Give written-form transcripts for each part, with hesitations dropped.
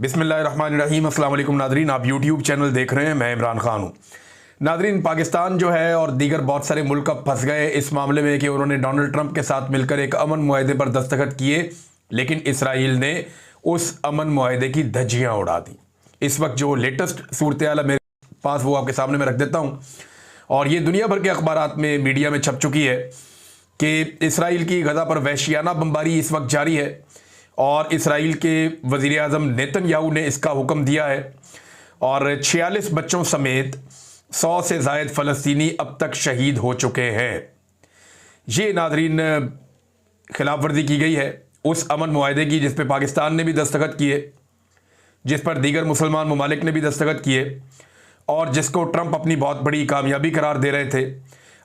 बिस्मिल्लाहिर्रहमानिर्रहीम। अस्सलाम वालेकुम नादरीन, आप यूट्यूब चैनल देख रहे हैं। मैं इमरान खान हूँ। नादरीन, पाकिस्तान जो है और दीगर बहुत सारे मुल्क अब फंस गए इस मामले में कि उन्होंने डोनाल्ड ट्रंप के साथ मिलकर एक अमन मुआहदे पर दस्तखत किए, लेकिन इसराइल ने उस अमन मुआहदे की धज्जियाँ उड़ा दी। इस वक्त जो लेटेस्ट सूरत हाल है मेरे पास, वो आपके सामने मैं रख देता हूँ। और ये दुनिया भर के अखबारात में, मीडिया में छप चुकी है कि इसराइल की गजा पर वहशियाना बमबारी इस वक्त जारी है और इसराइल के वज़ीर आज़म नेतन्याहू ने इसका हुक्म दिया है और 46 बच्चों समेत 100 से ज़ायद फ़लस्तीनी अब तक शहीद हो चुके हैं। ये नादरीन खिलाफ वर्जी की गई है उस अमन मुआहदे की जिस पर पाकिस्तान ने भी दस्तखत किए, जिस पर दीगर मुसलमान ममालिक ने भी दस्तखत किए और जिसको ट्रंप अपनी बहुत बड़ी कामयाबी करार दे रहे थे।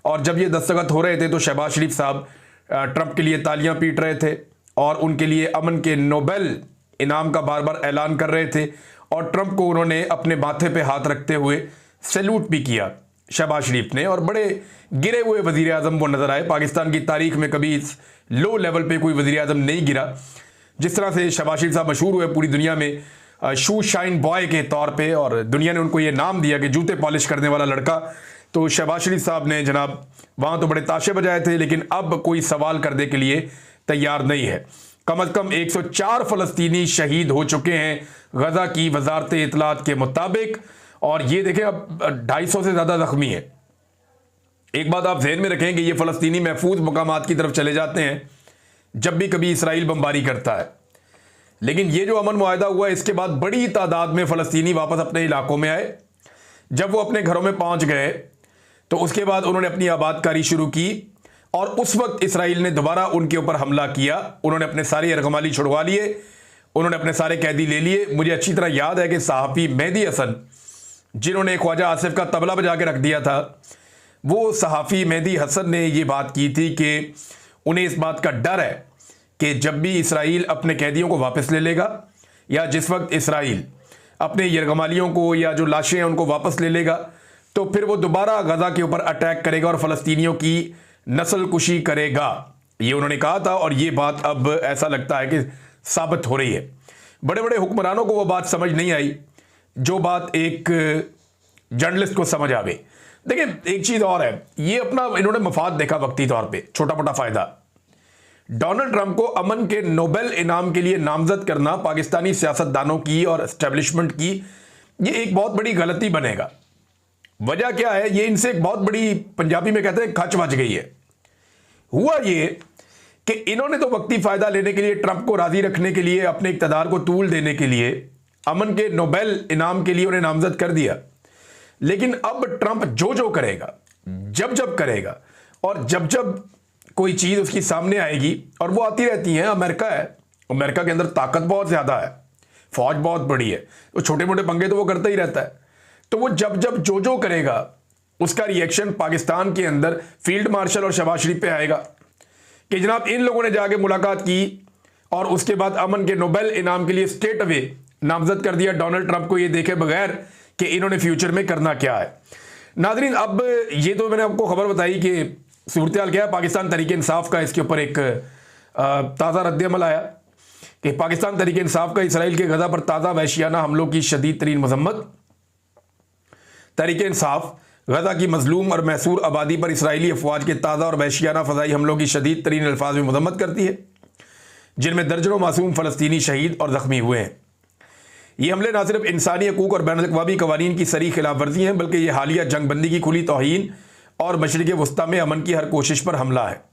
और जब ये दस्तखत हो रहे थे तो शहबाज शरीफ साहब ट्रंप के लिए तालियां पीट रहे थे और उनके लिए अमन के नोबेल इनाम का बार बार ऐलान कर रहे थे और ट्रंप को उन्होंने अपने माथे पे हाथ रखते हुए सैल्यूट भी किया शहबाज शरीफ ने। और बड़े गिरे हुए वज़ीर आज़म वो नज़र आए। पाकिस्तान की तारीख में कभी इस लो लेवल पे कोई वज़ीर आज़म नहीं गिरा जिस तरह से शहबाज शरीफ साहब मशहूर हुए पूरी दुनिया में शू शाइन बॉय के तौर पे, और दुनिया ने उनको ये नाम दिया कि जूते पॉलिश करने वाला लड़का। तो शहबाज शरीफ साहब ने जनाब वहाँ तो बड़े ताशे बजाए थे, लेकिन अब कोई सवाल करने के लिए तैयार नहीं है। कम अज़ कम 104 फ़लस्तीनी शहीद हो चुके हैं गजा की वजारत इत्तलात के मुताबिक, और ये देखें अब 250 से ज़्यादा ज़ख्मी है। एक बात आप ज़हन में रखें कि ये फ़लस्तीनी महफूज मकामात की तरफ चले जाते हैं जब भी कभी इसराइल बमबारी करता है, लेकिन ये जो अमन मुआहदा हुआ इसके बाद बड़ी तादाद में फ़लस्तीनी वापस अपने इलाकों में आए। जब वो अपने घरों में पहुंच गए तो उसके बाद उन्होंने अपनी आबादकारी शुरू की और उस वक्त इसराइल ने दोबारा उनके ऊपर हमला किया। उन्होंने अपने सारे यरगमाली छुड़वा लिए, उन्होंने अपने सारे कैदी ले लिए। मुझे अच्छी तरह याद है कि सहाफ़ी मेहदी हसन, जिन्होंने ख्वाजा आसिफ का तबला बजा के रख दिया था, वो सहाफ़ी मेहदी हसन ने ये बात की थी कि उन्हें इस बात का डर है कि जब भी इसराइल अपने कैदियों को वापस ले लेगा या जिस वक्त इसराइल अपने यरगमालियों को या जो लाशें हैं उनको वापस ले लेगा, तो फिर वो दोबारा गजा के ऊपर अटैक करेगा और फ़लस्तीनियों की नस्ल कुशी करेगा। ये उन्होंने कहा था और ये बात अब ऐसा लगता है कि साबित हो रही है। बड़े बड़े हुक्मरानों को वो बात समझ नहीं आई जो बात एक जर्नलिस्ट को समझ आवे। देखिए एक चीज़ और है, ये अपना इन्होंने मफाद देखा वक्ती तौर पे, छोटा मोटा फ़ायदा। डोनाल्ड ट्रंप को अमन के नोबेल इनाम के लिए नामजद करना पाकिस्तानी सियासतदानों की और एस्टेब्लिशमेंट की ये एक बहुत बड़ी गलती बनेगा। वजह क्या है, ये इनसे एक बहुत बड़ी, पंजाबी में कहते हैं, खच बच गई है। हुआ ये कि इन्होंने तो वक्ती फायदा लेने के लिए, ट्रंप को राजी रखने के लिए, अपने इक़्तिदार को तूल देने के लिए अमन के नोबेल इनाम के लिए उन्हें नामजद कर दिया। लेकिन अब ट्रंप जो जो करेगा, जब जब करेगा और जब जब कोई चीज़ उसकी सामने आएगी, और वो आती रहती है, अमेरिका है, अमेरिका के अंदर ताकत बहुत ज़्यादा है, फौज बहुत बड़ी है, तो छोटे मोटे पंगे तो वो करता ही रहता है। तो वो जब जब जो जो करेगा उसका रिएक्शन पाकिस्तान के अंदर फील्ड मार्शल और शहबाज शरीफ पे आएगा कि जनाब इन लोगों ने जाके मुलाकात की और उसके बाद अमन के नोबेल इनाम के लिए स्ट्रेट अवे नामजद कर दिया डोनाल्ड ट्रंप को, ये देखे बगैर कि इन्होंने फ्यूचर में करना क्या है। नादरीन, अब ये तो मैंने आपको खबर बताई कि सूरत हाल क्या है। पाकिस्तान तहरीक इंसाफ का इसके ऊपर एक ताज़ा रद्द-ए-अमल आया कि पाकिस्तान तहरीक इंसाफ का इसराइल के गजा पर ताज़ा वहशियाना हमलों की शदीद तरीन मजम्मत। तहरीक इंसाफ गजा की मजलूम और महसूर आबादी पर इसराइली अफवाज के ताज़ा और वहशियाना फ़ज़ाई हमलों की शदीद तरीन अल्फाज में मजम्मत करती है, जिनमें दर्जनों मासूम फ़लस्तीनी शहीद और ज़ख्मी हुए हैं। ये हमले न सिर्फ इंसानी हकूक़ और बैनुल-अक़वामी क़वानीन की सरी खिलाफ वर्जी हैं, बल्कि ये हालिया जंगबंदी की खुली तौहीन और मशरिक़ वस्ता में अमन की हर कोशिश पर हमला है।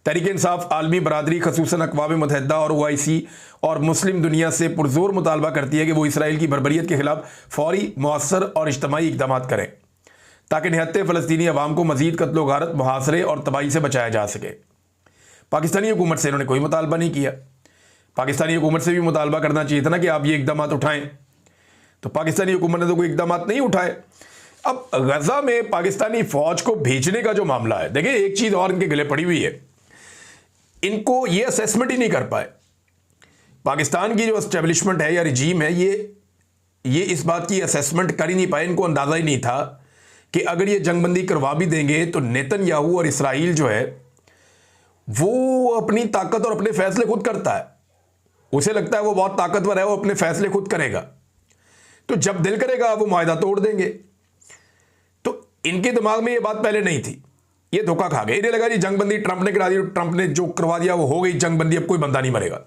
तहरीक इंसाफ आलमी बरादरी, ख़ुसूसन अक़वाम मुत्तहिदा और OIC और मुस्लिम दुनिया से पुरज़ोर मुतालबा करती है कि वो इसराइल की बर्बरियत के ख़िलाफ़ फ़ौरी, मौसर और इज्तमाई इक़दाम करें ताकि निहत्ते फ़लस्तीनी अवाम को मज़ीद कत्लो गारत, मुहासरे और तबाही से बचाया जा सके। पाकिस्तानी हुकूमत से इन्होंने कोई मुतालबा नहीं किया। पाकिस्तानी हुकूमत से भी मुतालबा करना चाहिए था ना कि आप ये इक़दाम उठाएँ, तो पाकिस्तानी हुकूमत ने तो कोई इक़दाम नहीं उठाए। अब गजा में पाकिस्तानी फ़ौज को भेजने का जो मामला है, देखिए एक चीज़ और इनके गले पड़ी हुई है, इनको ये असेसमेंट ही नहीं कर पाए। पाकिस्तान की जो एस्टेब्लिशमेंट है या रिजीम है, ये इस बात की असेसमेंट कर ही नहीं पाए। इनको अंदाज़ा ही नहीं था कि अगर ये जंगबंदी करवा भी देंगे तो नेतन्याहू और इसराइल जो है वो अपनी ताकत और अपने फैसले खुद करता है। उसे लगता है वो बहुत ताकतवर है, वो अपने फैसले खुद करेगा, तो जब दिल करेगा वो माहिदा तोड़ देंगे। तो इनके दिमाग में ये बात पहले नहीं थी, ये धोखा खा गए। इन्हें लगा जी जंगबंदी ट्रंप ने करा दी, ट्रंप ने जो करवा दिया वो हो गई जंगबंदी, अब कोई बंदा नहीं मरेगा।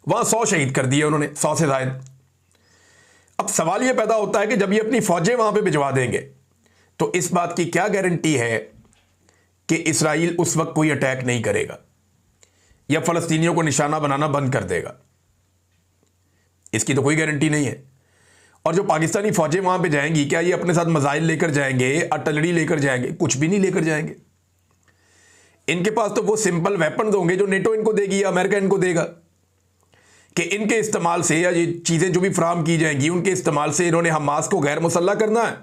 वहां 100 शहीद कर दिए उन्होंने, 100 से ज्यादा। अब सवाल यह पैदा होता है कि जब ये अपनी फौजें वहां पे भिजवा देंगे तो इस बात की क्या गारंटी है कि इसराइल उस वक्त कोई अटैक नहीं करेगा या फलस्तीनियों को निशाना बनाना बंद कर देगा? इसकी तो कोई गारंटी नहीं है। और जो पाकिस्तानी फौजें वहां पे जाएंगी, क्या ये अपने साथ मिसाइल लेकर जाएंगे, आर्टिलरी लेकर जाएंगे? कुछ भी नहीं लेकर जाएंगे। इनके पास तो वो सिंपल वेपन्स होंगे जो नेटो इनको देगी या अमेरिका इनको देगा, कि इनके इस्तेमाल से या ये चीजें जो भी फराहम की जाएंगी उनके इस्तेमाल से इन्होंने हमास को गैर मुसल्लह करना है।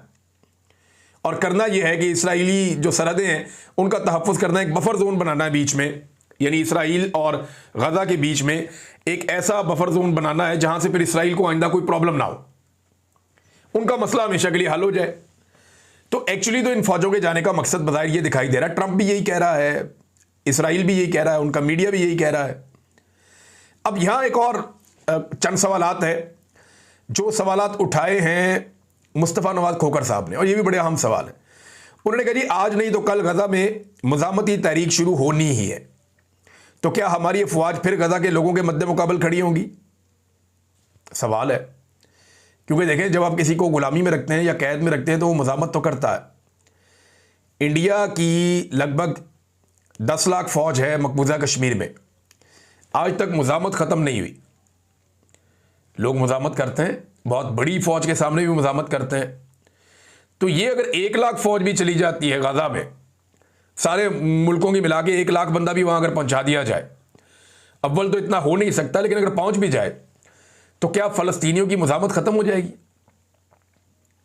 और करना यह है कि इसराइली जो सरहदें हैं उनका तहफ़्फ़ुज़ करना, एक बफर जोन बनाना है बीच में, यानी इसराइल और गजा के बीच में एक ऐसा बफर जोन बनाना है जहां से फिर इसराइल को आइंदा कोई प्रॉब्लम ना हो, उनका मसला हमेशा के लिए हल हो जाए। तो एक्चुअली तो इन फौजों के जाने का मकसद बज़ाहिर ये दिखाई दे रहा है, ट्रंप भी यही कह रहा है, इसराइल भी यही कह रहा है, उनका मीडिया भी यही कह रहा है। अब यहां एक और चंद सवालात है जो सवालात उठाए हैं मुस्तफ़ा नवाज खोखर साहब ने, और ये भी बड़े अहम सवाल है। उन्होंने कहा जी आज नहीं तो कल गजा में मुज़ामती तहरीक शुरू होनी ही है, तो क्या हमारी अफवाज फिर गजा के लोगों के मद्दे मुकाबल खड़ी होंगी? सवाल है, क्योंकि देखें जब आप किसी को गुलामी में रखते हैं या कैद में रखते हैं तो वो मुज़ामत तो करता है। इंडिया की लगभग 10 लाख फौज है मकबूजा कश्मीर में, आज तक मुज़ामत ख़त्म नहीं हुई। लोग मुज़ामत करते हैं, बहुत बड़ी फौज के सामने भी मुज़ामत करते हैं। तो ये अगर 1 लाख फौज भी चली जाती है गजा में, सारे मुल्कों की मिला के 1 लाख बंदा भी वहां अगर पहुंचा दिया जाए, अव्वल तो इतना हो नहीं सकता, लेकिन अगर पहुंच भी जाए तो क्या फ़लस्तीनियों की मुज़ामत ख़त्म हो जाएगी?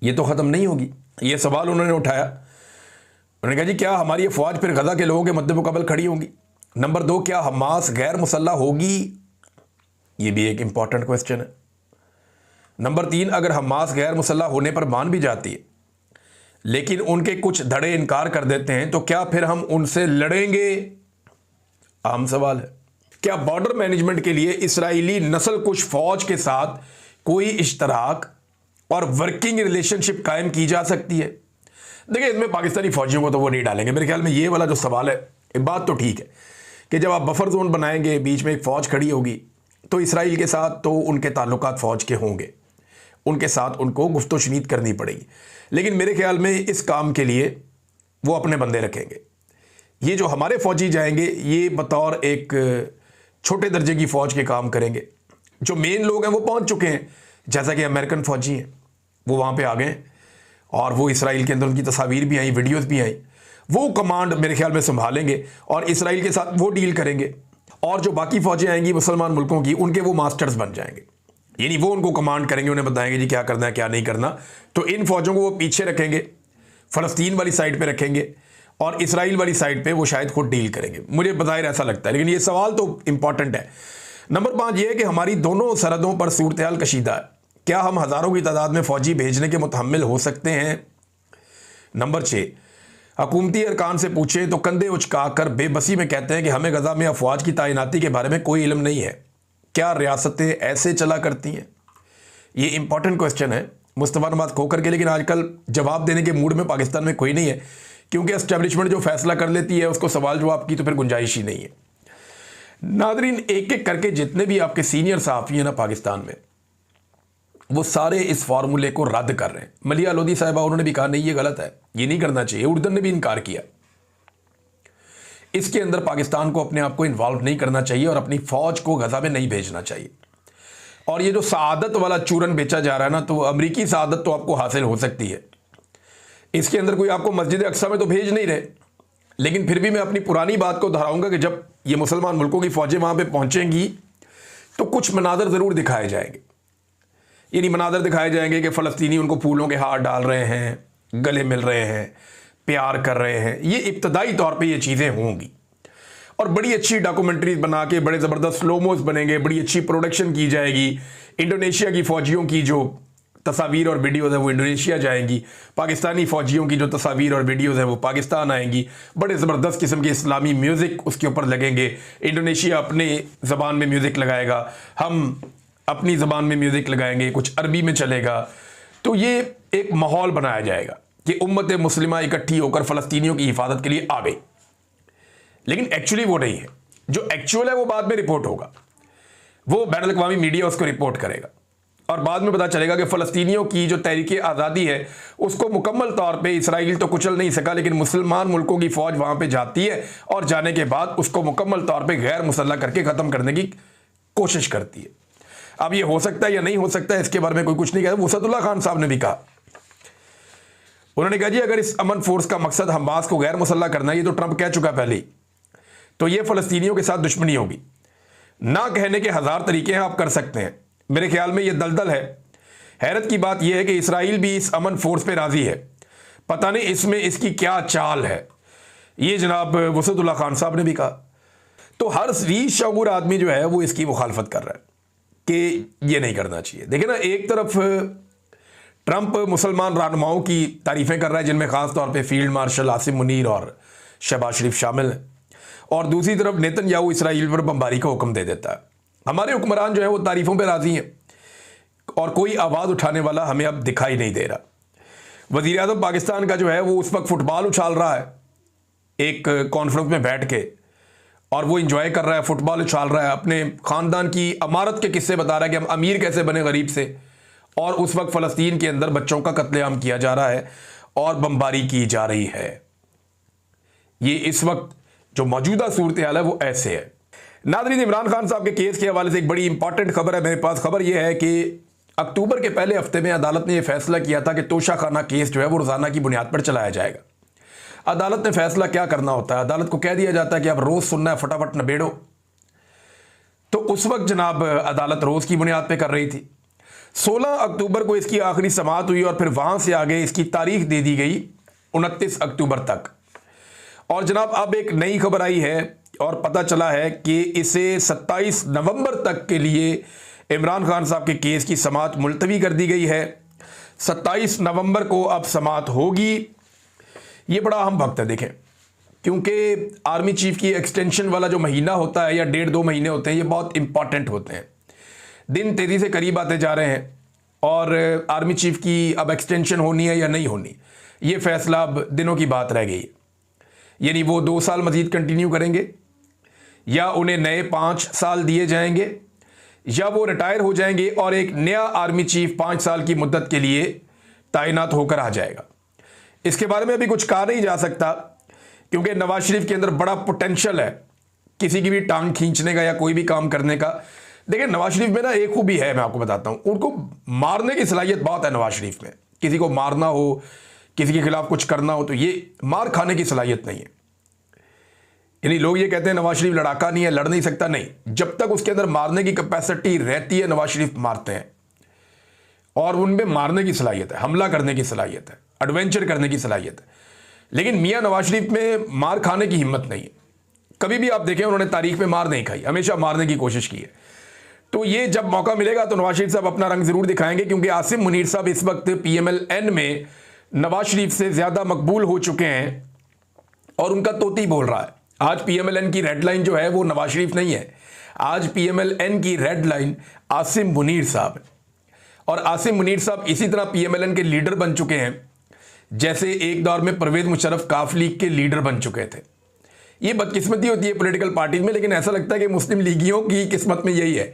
ये तो ख़त्म नहीं होगी। ये सवाल उन्होंने उठाया। उन्होंने कहा जी क्या हमारी अफवाज फिर गजा के लोगों के मद्दे मुकाबल खड़ी होंगी? नंबर 2, क्या हमास गैर मुसल्लह होगी? ये भी एक इंपॉर्टेंट क्वेश्चन है। नंबर 3, अगर हमास गैर मुसल्लह होने पर मान भी जाती है लेकिन उनके कुछ धड़े इनकार कर देते हैं, तो क्या फिर हम उनसे लड़ेंगे? अहम सवाल है। क्या बॉर्डर मैनेजमेंट के लिए इसराइली नस्ल कुश फौज के साथ कोई इश्तराक और वर्किंग रिलेशनशिप कायम की जा सकती है? देखिए इसमें पाकिस्तानी फौजियों को तो वो नहीं डालेंगे मेरे ख्याल में। ये वाला जो सवाल है, एक बात तो ठीक है कि जब आप बफर जोन बनाएंगे, बीच में एक फ़ौज खड़ी होगी, तो इसराइल के साथ तो उनके ताल्लुकात फ़ौज के होंगे, उनके साथ उनको गुफ्तशनीद करनी पड़ेगी। लेकिन मेरे ख्याल में इस काम के लिए वो अपने बंदे रखेंगे। ये जो हमारे फ़ौजी जाएंगे ये बतौर एक छोटे दर्जे की फ़ौज के काम करेंगे। जो मेन लोग हैं वो पहुंच चुके हैं, जैसा कि अमेरिकन फ़ौजी हैं वो वहाँ पे आ गए और वो इसराइल के अंदर उनकी तस्वीर भी आई, वीडियोज़ भी आई। वो कमांड मेरे ख्याल में संभालेंगे और इसराइल के साथ वो डील करेंगे। और जो बाकी फ़ौजें आएंगी मुसलमान मुल्कों की, उनके वो मास्टर्स बन जाएंगे, यानी वो उनको कमांड करेंगे, उन्हें बताएंगे जी क्या करना है क्या नहीं करना। तो इन फ़ौजों को वो पीछे रखेंगे, फ़लस्तीन वाली साइड पे रखेंगे और इसराइल वाली साइड पे वो शायद खुद डील करेंगे। मुझे बज़ाहिर ऐसा लगता है, लेकिन ये सवाल तो इंपॉर्टेंट है। नंबर 5 ये है कि हमारी दोनों सरहदों पर सूरत हाल कशीदा है, क्या हम हज़ारों की तादाद में फ़ौजी भेजने के मुतहम्मिल हो सकते हैं? नंबर 6, हुकूमती अरकान से पूछें तो कंधे उचका कर बेबसी में कहते हैं कि हमें गजा में अफवाज की तैनाती के बारे में कोई इल्म नहीं है। क्या रियासतें ऐसे चला करती हैं? ये इंपॉर्टेंट क्वेश्चन है मुस्तफ़ा नवाज खोखर के, लेकिन आजकल जवाब देने के मूड में पाकिस्तान में कोई नहीं है, क्योंकि एस्टेब्लिशमेंट जो फैसला कर लेती है उसको सवाल जवाब की तो फिर गुंजाइश ही नहीं है। नादरीन, एक एक करके जितने भी आपके सीनियर सहाफ़ी हैं ना पाकिस्तान में, वो सारे इस फार्मूले को रद्द कर रहे हैं। मलिया लोधी साहिबा उन्होंने भी कहा नहीं ये गलत है, ये नहीं करना चाहिए। उर्दन ने भी इनकार किया। इसके अंदर पाकिस्तान को अपने आप को इन्वॉल्व नहीं करना चाहिए और अपनी फौज को गजा में नहीं भेजना चाहिए। और ये जो सआदत वाला चूरन बेचा जा रहा है ना, तो अमरीकी सआदत तो आपको हासिल हो सकती है, इसके अंदर कोई आपको मस्जिद अक्सा में तो भेज नहीं रहे। लेकिन फिर भी मैं अपनी पुरानी बात को दोहराऊंगा कि जब ये मुसलमान मुल्कों की फौजें वहां पर पहुंचेंगी तो कुछ मनाजर ज़रूर दिखाए जाएंगे। यानी मनाजर दिखाए जाएंगे कि फ़लस्तीनी उनको फूलों के हार डाल रहे हैं, गले मिल रहे हैं, प्यार कर रहे हैं। ये इब्तदाई तौर पे ये चीज़ें होंगी और बड़ी अच्छी डॉक्यूमेंट्रीज बना के बड़े ज़बरदस्त स्लोमोस बनेंगे, बड़ी अच्छी प्रोडक्शन की जाएगी। इंडोनेशिया की फ़ौजियों की जो तस्वीर और वीडियोज़ हैं वो इंडोनेशिया जाएंगी, पाकिस्तानी फ़ौजियों की जो तस्वीर और वीडियोज़ हैं वो पाकिस्तान आएंगी, बड़े ज़बरदस्त किस्म के इस्लामी म्यूज़िक उसके ऊपर लगेंगे। इंडोनेशिया अपने ज़बान में म्यूज़िक लगाएगा, हम अपनी ज़बान में म्यूज़िक लगाएंगे, कुछ अरबी में चलेगा। तो ये एक माहौल बनाया जाएगा कि उम्मत मुस्लिमा इकट्ठी होकर फ़लस्तीनियों की हिफाजत के लिए आ गई। लेकिन एक्चुअली वो नहीं है, जो एक्चुअल है वो बाद में रिपोर्ट होगा, वो बैनुल अक़वामी मीडिया उसको रिपोर्ट करेगा और बाद में पता चलेगा कि फ़लस्तीनियों की जो तहरीक आज़ादी है उसको मुकम्मल तौर पे इसराइल तो कुचल नहीं सका, लेकिन मुसलमान मुल्कों की फ़ौज वहाँ पे जाती है और जाने के बाद उसको मुकम्मल तौर पे गैर मुसल्लह करके ख़त्म करने की कोशिश करती है। अब ये हो सकता है या नहीं हो सकता है, इसके बारे में कोई कुछ नहीं कहा। वसअतुल्लाह खान साहब ने भी कहा, उन्होंने कहा जी अगर इस अमन फोर्स का मकसद हमास को गैर मुसल्लह करना है, ये तो ट्रंप कह चुका पहले ही, तो ये फ़लस्तीनियों के साथ दुश्मनी होगी। ना कहने के हज़ार तरीके हैं, आप कर सकते हैं। मेरे ख्याल में ये दलदल है। हैरत की बात यह है कि इसराइल भी इस अमन फोर्स पे राज़ी है, पता नहीं इसमें इसकी क्या चाल है। ये जनाब वसअतुल्लाह खान साहब ने भी कहा। तो हर शऊर आदमी जो है वो इसकी मुखालफत कर रहा है कि ये नहीं करना चाहिए। देखिए ना, एक तरफ ट्रंप मुसलमान रहनुमाओं की तारीफ़ें कर रहा है, जिनमें ख़ास तौर पे फील्ड मार्शल आसिम मुनीर और शहबाज शरीफ शामिल हैं, और दूसरी तरफ नेतन्याहू इसराइल पर बमबारी का हुक्म दे देता है। हमारे हुक्मरान जो है वो तारीफ़ों पे राज़ी हैं और कोई आवाज़ उठाने वाला हमें अब दिखाई नहीं दे रहा। वज़ीर आज़म पाकिस्तान का जो है वो उस वक्त फुटबॉल उछाल रहा है एक कॉन्फ्रेंस में बैठ के, और वो इंजॉय कर रहा है, फुटबॉल उछाल रहा है, अपने ख़ानदान की अमारत के किस्से बता रहा है कि हम अमीर कैसे बने गरीब से, और उस वक्त फ़लस्तीन के अंदर बच्चों का कत्लेआम किया जा रहा है और बमबारी की जा रही है। ये इस वक्त जो मौजूदा सूरत हाल है वो ऐसे है। नाज़रीन, इमरान खान साहब के केस के हवाले से एक बड़ी इंपॉर्टेंट खबर है मेरे पास। खबर यह है कि अक्टूबर के पहले हफ्ते में अदालत ने यह फैसला किया था कि तोशा खाना केस जो है वो रोज़ाना की बुनियाद पर चलाया जाएगा। अदालत ने फैसला क्या करना होता है, अदालत को कह दिया जाता है कि अब रोज़ सुनना है, फटाफट निबेड़ो। तो उस वक्त जनाब अदालत रोज़ की बुनियाद पर कर रही थी। 16 अक्टूबर को इसकी आखिरी समाअत हुई और फिर वहाँ से आगे इसकी तारीख दे दी गई 29 अक्टूबर तक। और जनाब अब एक नई खबर आई है और पता चला है कि इसे 27 नवंबर तक के लिए इमरान खान साहब के केस की समाअत मुलतवी कर दी गई है। 27 नवंबर को अब समाअत होगी। ये बड़ा अहम वक्त है देखें, क्योंकि आर्मी चीफ की एक्सटेंशन वाला जो महीना होता है या 1.5-2 महीने होते हैं, ये बहुत इंपॉर्टेंट होते हैं। दिन तेज़ी से करीब आते जा रहे हैं और आर्मी चीफ की अब एक्सटेंशन होनी है या नहीं होनी, ये फैसला अब दिनों की बात रह गई है। यानी वो 2 साल मज़ीद कंटिन्यू करेंगे या उन्हें नए 5 साल दिए जाएंगे या वो रिटायर हो जाएंगे और एक नया आर्मी चीफ 5 साल की मुद्दत के लिए तैनात होकर आ जाएगा। इसके बारे में अभी कुछ कहा नहीं जा सकता, क्योंकि नवाज शरीफ के अंदर बड़ा पोटेंशियल है किसी की भी टांग खींचने का या कोई भी काम करने का। देखिए, नवाज शरीफ में ना एक खूबी है, मैं आपको बताता हूँ, उनको मारने की सलाहियत बहुत है नवाज शरीफ में। किसी को मारना हो, किसी के खिलाफ कुछ करना हो, तो ये मार खाने की सलाहियत नहीं है। यानी लोग ये कहते हैं नवाज शरीफ लड़ाका नहीं है, लड़ नहीं सकता, नहीं, जब तक उसके अंदर मारने की कैपेसिटी रहती है नवाज शरीफ मारते हैं और उनमें मारने की सलाहियत है, हमला करने की सलाहियत है, एडवेंचर करने की सलाहियत है। लेकिन मियाँ नवाज शरीफ में मार खाने की हिम्मत नहीं है। कभी भी आप देखें उन्होंने तारीख में मार नहीं खाई, हमेशा मारने की कोशिश की है। तो ये जब मौका मिलेगा तो नवाज शरीफ साहब अपना रंग जरूर दिखाएंगे, क्योंकि आसिम मुनीर साहब इस वक्त PMLN में नवाज शरीफ से ज़्यादा मकबूल हो चुके हैं और उनका तोती बोल रहा है। आज PMLN की रेड लाइन जो है वो नवाज शरीफ नहीं है, आज PMLN की रेड लाइन आसिम मुनीर साहब है। और आसिम मुनीर साहब इसी तरह PMLN के लीडर बन चुके हैं जैसे एक दौर में परवेज़ मुशर्रफ काफ लीग के लीडर बन चुके थे। ये बदकिस्मती होती है पॉलिटिकल पार्टीज में, लेकिन ऐसा लगता है कि मुस्लिम लीगियों की किस्मत में यही है,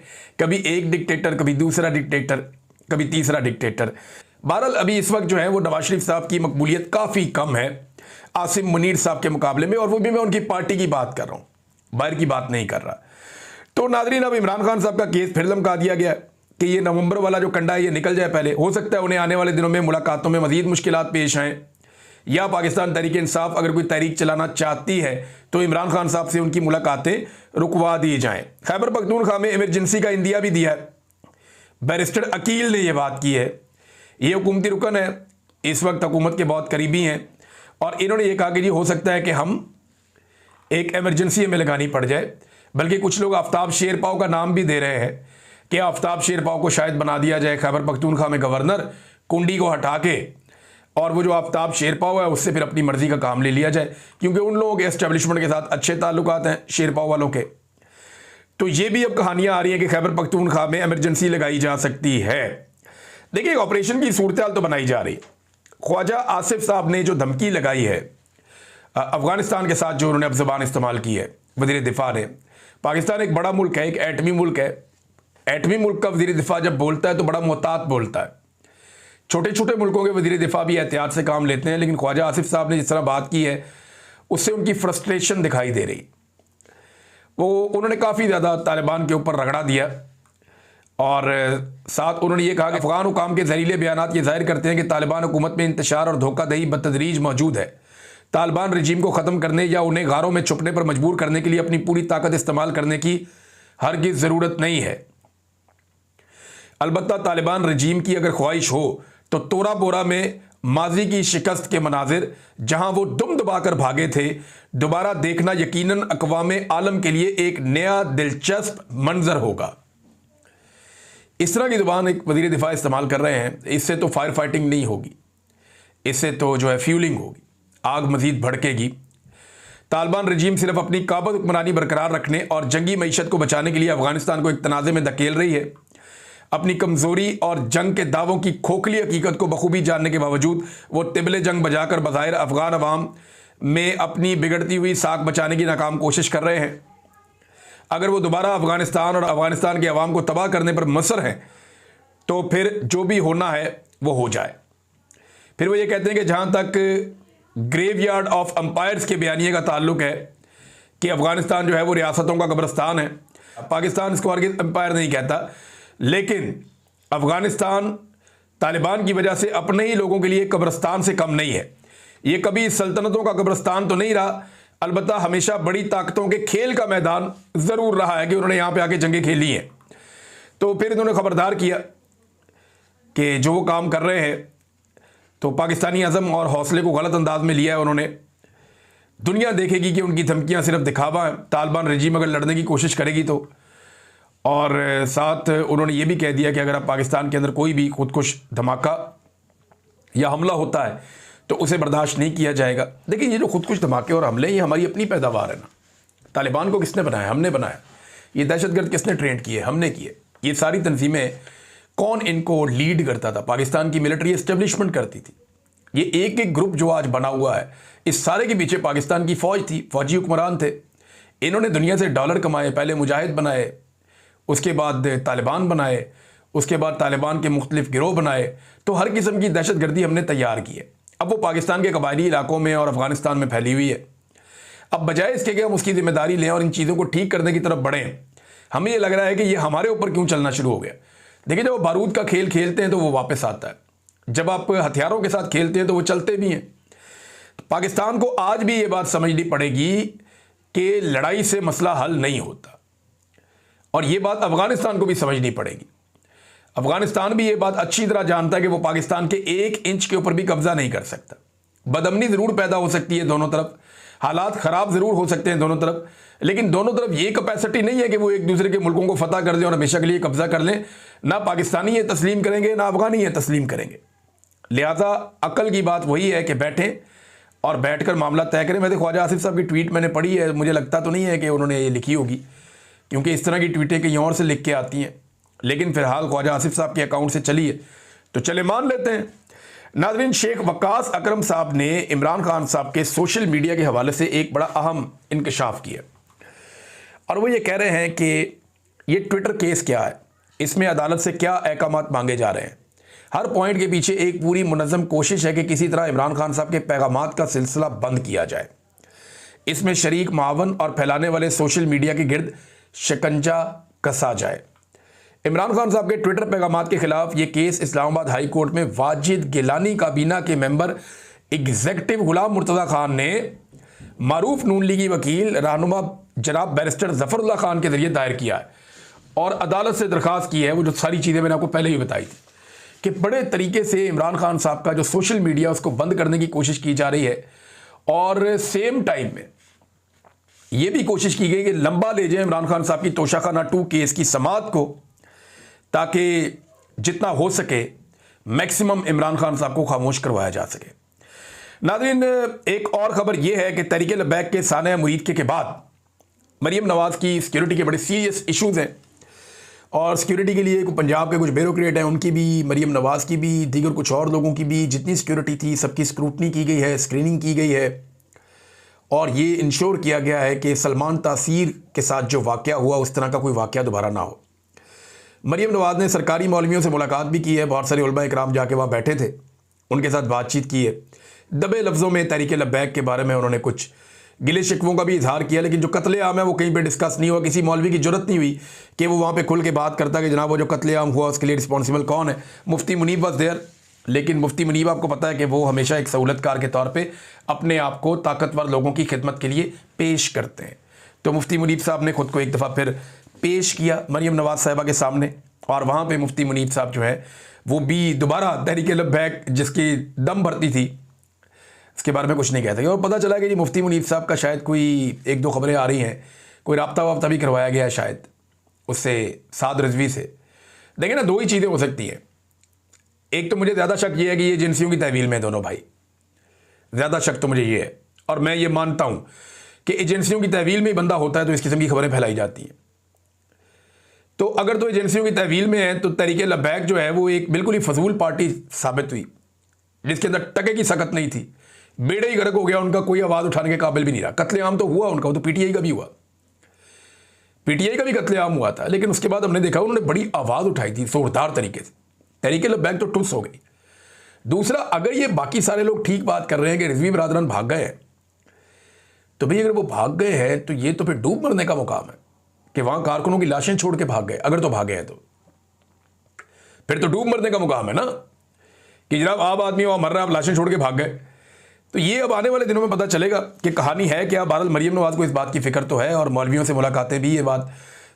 कभी एक डिक्टेटर, कभी दूसरा डिक्टेटर, कभी तीसरा डिक्टेटर। बहरहाल अभी इस वक्त जो है वो नवाज शरीफ साहब की मकबूलियत काफ़ी कम है आसिम मुनीर साहब के मुकाबले में, और वो भी मैं उनकी पार्टी की बात कर रहा हूँ, बाहर की बात नहीं कर रहा। तो नाजरीन, अब इमरान खान साहब का केस फिर लमका दिया गया कि ये नवंबर वाला जो कंडा है ये निकल जाए पहले। हो सकता है उन्हें आने वाले दिनों में मुलाकातों में मजीद मुश्किलात पेश आएँ, या पाकिस्तान तहरीक इंसाफ अगर कोई तहरीक चलाना चाहती है तो इमरान खान साहब से उनकी मुलाकातें रुकवा दी जाएं। खैबर पख्तूनख्वा में इमरजेंसी का इंदिया भी दिया है। बैरिस्टर अकील ने यह बात की है, ये हुकूमती रुकन है, इस वक्त हुकूमत के बहुत करीबी हैं, और इन्होंने ये कहा कि जी हो सकता है कि हम एक एमरजेंसी हमें लगानी पड़ जाए। बल्कि कुछ लोग आफ्ताब शेरपाव का नाम भी दे रहे हैं कि आफ्ताब शेरपाव को शायद बना दिया जाए खैबर पख्तूनख्वा में गवर्नर, कुंडी को हटा के, और वो जो आफ्ताब शेरपाव है उससे फिर अपनी मर्जी का काम ले लिया जाए, क्योंकि उन लोगों के एस्टेब्लिशमेंट के साथ अच्छे ताल्लुकात हैं शेरपाव वालों के। तो ये भी अब कहानियां आ रही हैं कि खैबर पख्तूनख्वा में इमरजेंसी लगाई जा सकती है। देखिए, ऑपरेशन की सूरत हाल तो बनाई जा रही है। ख्वाजा आसिफ साहब ने जो धमकी लगाई है अफगानिस्तान के साथ, जो उन्होंने अब ज़बान इस्तेमाल की है वज़ीर दिफा ने, पाकिस्तान एक बड़ा मुल्क है, एक एटमी मुल्क है। एटमी मुल्क का वज़ीर दिफा जब बोलता है तो बड़ा मोहतात बोलता है। छोटे छोटे मुल्कों के वज़ीर दिफा भी एहतियात से काम लेते हैं, लेकिन ख्वाजा आसिफ साहब ने जिस तरह बात की है उससे उनकी फ्रस्ट्रेशन दिखाई दे रही। उन्होंने काफ़ी ज़्यादा तालिबान के ऊपर रगड़ा दिया, और साथ उन्होंने ये कहा कि अफगान हुकाम के जहरीले बयानात ये जाहिर करते हैं कि तालिबान हुकूमत में इंतशार और धोखाधही बतदरीज मौजूद है। तालिबान रजीम को ख़त्म करने या उन्हें गारों में छुपने पर मजबूर करने के लिए अपनी पूरी ताकत इस्तेमाल करने की हरगिज़ ज़रूरत नहीं है। अलबत्ता तालिबान रजीम की अगर ख्वाहिश हो तो तोरा बोरा में माजी की शिकस्त के मनाजिर, जहां वो दुम दबाकर भागे थे, दोबारा देखना यकीनन अक़वाम आलम के लिए एक नया दिलचस्प मंजर होगा। इस तरह की ज़ुबान एक वज़ीर दिफा इस्तेमाल कर रहे हैं। इससे तो फायर फाइटिंग नहीं होगी, इससे तो जो है फ्यूलिंग होगी, आग मज़ीद भड़केगी। तालिबान रजीम सिर्फ अपनी काबज़ हुक्मरानी बरकरार रखने और जंगी मईशत को बचाने के लिए अफगानिस्तान को एक तनाज़े में धकेल रही है। अपनी कमज़ोरी और जंग के दावों की खोखली हकीकत को बखूबी जानने के बावजूद वो तिबले जंग बजाकर बज़ाहिर अफ़गान अवाम में अपनी बिगड़ती हुई साख बचाने की नाकाम कोशिश कर रहे हैं। अगर वो दोबारा अफ़गानिस्तान और अफ़गानिस्तान के अवाम को तबाह करने पर मुसर हैं तो फिर जो भी होना है वो हो जाए। फिर वो ये कहते हैं कि जहाँ तक ग्रेवयार्ड ऑफ एम्पायर्स के बयानिए का ताल्लुक है कि अफ़गानिस्तान जो है वो रियासतों का कब्रिस्तान है, पाकिस्तान इसको हरगिज़ एम्पायर नहीं कहता, लेकिन अफ़गानिस्तान तालिबान की वजह से अपने ही लोगों के लिए कब्रिस्तान से कम नहीं है। ये कभी सल्तनतों का कब्रिस्तान तो नहीं रहा, अलबत्ता हमेशा बड़ी ताकतों के खेल का मैदान ज़रूर रहा है कि उन्होंने यहाँ पे आके जंगें खेली हैं। तो फिर इन्होंने ख़बरदार किया कि जो वो काम कर रहे हैं तो पाकिस्तानी अज़म और हौसले को गलत अंदाज में लिया है उन्होंने। दुनिया देखेगी कि उनकी धमकियाँ सिर्फ दिखावा है। तालिबान रजीम अगर लड़ने की कोशिश करेगी तो, और साथ उन्होंने ये भी कह दिया कि अगर आप पाकिस्तान के अंदर कोई भी खुदकुश धमाका या हमला होता है तो उसे बर्दाश्त नहीं किया जाएगा। देखिए, ये जो खुदकुश धमाके और हमले, ये हमारी अपनी पैदावार है ना। तालिबान को किसने बनाया? हमने बनाया। ये दहशतगर्द किसने ट्रेंड किए? हमने किए। ये सारी तंजीमें कौन इनको लीड करता था? पाकिस्तान की मिलिट्री एस्टेब्लिशमेंट करती थी। ये एक एक ग्रुप जो आज बना हुआ है, इस सारे के पीछे पाकिस्तान की फ़ौज थी, फ़ौजी हुक्मरान थे। इन्होंने दुनिया से डॉलर कमाए, पहले मुजाहिद बनाए, उसके बाद तालिबान बनाए, उसके बाद तालिबान के मुख्तलिफ गिरोह बनाए। तो हर किस्म की दहशतगर्दी हमने तैयार की है। अब वो पाकिस्तान के कबायली इलाकों में और अफ़गानिस्तान में फैली हुई है। अब बजाय इसके कि हम उसकी जिम्मेदारी लें और इन चीज़ों को ठीक करने की तरफ बढ़ें, हमें ये लग रहा है कि ये हमारे ऊपर क्यों चलना शुरू हो गया। देखिए, जब वो बारूद का खेल खेलते हैं तो वो वापस आता है, जब आप हथियारों के साथ खेलते हैं तो वो चलते भी हैं। पाकिस्तान को आज भी ये बात समझनी पड़ेगी कि लड़ाई से मसला हल नहीं होता, और ये बात अफ़गानिस्तान को भी समझनी पड़ेगी। अफ़गानिस्तान भी ये बात अच्छी तरह जानता है कि वो पाकिस्तान के 1 इंच के ऊपर भी कब्जा नहीं कर सकता। बदअमनी ज़रूर पैदा हो सकती है दोनों तरफ, हालात ख़राब ज़रूर हो सकते हैं दोनों तरफ, लेकिन दोनों तरफ ये कैपेसिटी नहीं है कि वो एक दूसरे के मुल्कों को फतह कर दें और हमेशा के लिए कब्जा कर लें। ना पाकिस्तानी ये तस्लीम करेंगे, ना अफ़गानी ये तस्लीम करेंगे। लिहाजा अक्ल की बात वही है कि बैठें और बैठ कर मामला तय करें। वैसे ख्वाजा आसिफ साहब की ट्वीट मैंने पढ़ी है, मुझे लगता तो नहीं है कि उन्होंने ये लिखी होगी, क्योंकि इस तरह की ट्वीटें कहीं और से लिख के आती हैं, लेकिन फ़िलहाल ख्वाजा आसिफ साहब के अकाउंट से चली है तो चले मान लेते हैं। नाज़रीन, शेख वक्कास अकरम साहब ने इमरान खान साहब के सोशल मीडिया के हवाले से एक बड़ा अहम इंकशाफ किया, और वो ये कह रहे हैं कि ये ट्विटर केस क्या है, इसमें अदालत से क्या अहकामात मांगे जा रहे हैं। हर पॉइंट के पीछे एक पूरी मुनज़्ज़म कोशिश है कि किसी तरह इमरान खान साहब के पैगामात का सिलसिला बंद किया जाए। इसमें शरीक मावन और फैलाने वाले सोशल मीडिया के गिर्द शिकंजा कसा जाए। इमरान खान साहब के ट्विटर पैगामात के खिलाफ ये केस इस्लामाबाद हाई कोर्ट में वाजिद गिलानी काबीना के मेंबर एग्जेक्टिव गुलाम मुर्तज़ा खान ने मारूफ नून लीगी वकील रहनुमा जनाब बैरिस्टर ज़फ़रुल्लाह खान के जरिए दायर किया है, और अदालत से दरख्वास्त की है। वो जो सारी चीज़ें मैंने आपको पहले ही बताई थी कि बड़े तरीके से इमरान खान साहब का जो सोशल मीडिया उसको बंद करने की कोशिश की जा रही है, और सेम टाइम में ये भी कोशिश की गई कि लंबा ले जाए इमरान खान साहब की तोशाखाना 2 केस की समाअत को, ताकि जितना हो सके मैक्सिमम इमरान खान साहब को खामोश करवाया जा सके। नाज़रीन, एक और खबर यह है कि तहरीक लब्बैक के सानिया मुरीद के बाद मरीम नवाज़ की सिक्योरिटी के बड़े सीरियस इश्यूज हैं और सिक्योरिटी के लिए पंजाब के कुछ ब्यूरोक्रेट हैं, उनकी भी, मरीम नवाज़ की भी, दीगर कुछ और लोगों की भी, जितनी सिक्योरिटी थी सबकी स्क्रूटनी की गई है, स्क्रीनिंग की गई है और ये इंश्योर किया गया है कि सलमान तासीर के साथ जो वाक़या हुआ उस तरह का कोई वाक़या दोबारा ना हो। मरीम नवाज़ ने सरकारी मौलवियों से मुलाकात भी की है, बहुत सारे उलमा इकराम जाके वहाँ बैठे थे, उनके साथ बातचीत की है। दबे लफ्ज़ों में तहरीक लब्बैक के बारे में उन्होंने कुछ गिले शिकवों का भी इजहार किया, लेकिन जो कत्लेआम है वो कहीं पे डिस्कस नहीं हुआ। किसी मौलवी की जरूरत नहीं हुई कि वो वहाँ पे खुल के बात करता कि जनाब वो जो कत्लेआम हुआ उसके लिए रिस्पॉन्सिबल कौन है। मुफ्ती मुनीब वॉज देयर, लेकिन मुफ्ती मुनीब आपको पता है कि वो हमेशा एक सहूलतकार के तौर पर अपने आप को ताकतवर लोगों की खिदमत के लिए पेश करते हैं। तो मुफ्ती मुनीब साहब ने खुद को एक दफ़ा फिर पेश किया मरीम नवाज़ साहिबा के सामने और वहाँ पर मुफ्ती मुनीब साहब जो है वो भी दोबारा तहरीक लब्बैक जिसकी दम भरती थी इसके बारे में कुछ नहीं कहते। और पता चला कि जी मुफ्ती मुनीब साहब का शायद कोई एक दो खबरें आ रही हैं, कोई राब्ता वाब्ता भी करवाया गया है शायद उससे, साद रिजवी से। देखिए ना, दो ही चीज़ें हो सकती हैं। एक तो मुझे ज़्यादा शक ये है कि ये एजेंसियों की तहवील में दोनों भाई, ज़्यादा शक तो मुझे ये है और मैं ये मानता हूँ कि एजेंसियों की तहवील में ही बंदा होता है तो इस किस्म की खबरें फैलाई जाती हैं। तो अगर तो एजेंसियों की तहवील में है तो तहरीक लब्बैक जो है वो एक बिल्कुल ही फजूल पार्टी साबित हुई जिसके अंदर टके की सकत नहीं थी। बेड़े ही गर्क हो गया उनका, कोई आवाज़ उठाने के काबिल भी नहीं रहा। कत्लेआम तो हुआ उनका, वो तो पीटीआई का भी हुआ, पीटीआई का भी कत्लेआम हुआ था, लेकिन उसके बाद हमने देखा उन्होंने बड़ी आवाज़ उठाई थी जोरदार तरीके से। तहरीक लब्बैक तो टुस हो गई। दूसरा, अगर ये बाकी सारे लोग ठीक बात कर रहे हैं कि रिजवी बरादरान भाग गए हैं, तो भाई अगर वो भाग गए हैं तो ये तो फिर डूब मरने का मुकाम है कि वहां कारकुनों की लाशें छोड़ के भाग गए। अगर तो भागे हैं तो फिर तो डूब मरने का मुकाम है ना कि जनाब आम आदमी वहां मर रहा है, आप लाशें छोड़ के भाग गए। तो ये अब आने वाले दिनों में पता चलेगा कि कहानी है क्या। बहरहाल मरीम नवाज़ को इस बात की फ़िक्र तो है और मौलवियों से मुलाकातें भी ये बात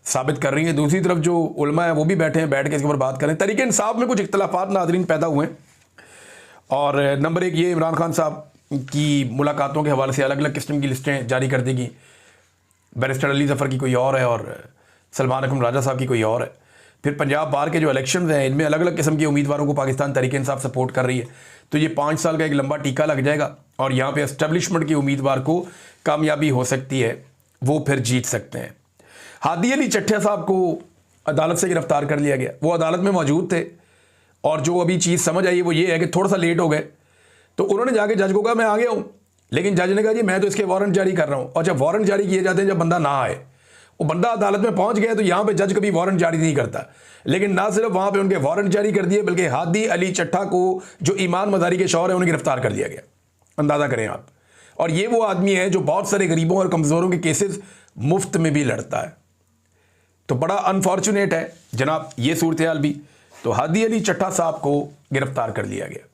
साबित कर रही हैं। दूसरी तरफ जो उलमा है वो भी बैठे हैं, बैठ के इसके ऊपर बात करें। तरीके इंसाफ में कुछ इख्तलाफात नाज़रीन पैदा हुए हैं और नंबर एक ये, इमरान खान साहब की मुलाकातों के हवाले से अलग अलग किस्म की लिस्टें जारी कर देगी। बैरिस्टर अली ज़फ़र की कोई और है और सलमान अकरम राजा साहब की कोई और है। फिर पंजाब बार के जो इलेक्शन हैं इनमें अलग अलग किस्म के उम्मीदवारों को पाकिस्तान तहरीक इंसाफ सपोर्ट कर रही है। तो ये 5 साल का एक लंबा टीका लग जाएगा और यहाँ पे एस्टेब्लिशमेंट के उम्मीदवार को कामयाबी हो सकती है, वो फिर जीत सकते हैं। हादी अली चट्ठा साहब को अदालत से गिरफ्तार कर लिया गया, वो अदालत में मौजूद थे और जो अभी चीज़ समझ आई वो ये है कि थोड़ा सा लेट हो गए तो उन्होंने जाके जज को कहा मैं आ गया हूँ, लेकिन जज ने कहा जी मैं तो इसके वारंट जारी कर रहा हूँ। और जब वारंट जारी किए जाते हैं जब बंदा ना आए, वो बंदा अदालत में पहुंच गया तो यहाँ पे जज कभी वारंट जारी नहीं करता। लेकिन ना सिर्फ वहाँ पे उनके वारंट जारी कर दिए बल्कि हादी अली चट्ठा को जो ईमान मजारी के शौहर है उन्हें गिरफ्तार कर लिया गया। अंदाज़ा करें आप। और ये वो आदमी है जो बहुत सारे गरीबों और कमज़ोरों के केसेस मुफ्त में भी लड़ता है। तो बड़ा अनफॉर्चुनेट है जनाब ये सूरत हाल भी। तो हादी अली चट्ठा साहब को गिरफ्तार कर लिया गया।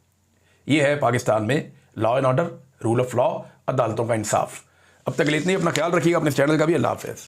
ये है पाकिस्तान में law and order, rule of law, अदालतों का इंसाफ। अब तक इतनी अपना ख्याल रखिएगा, अपने चैनल का भी। अल्लाह हाफ़िज़।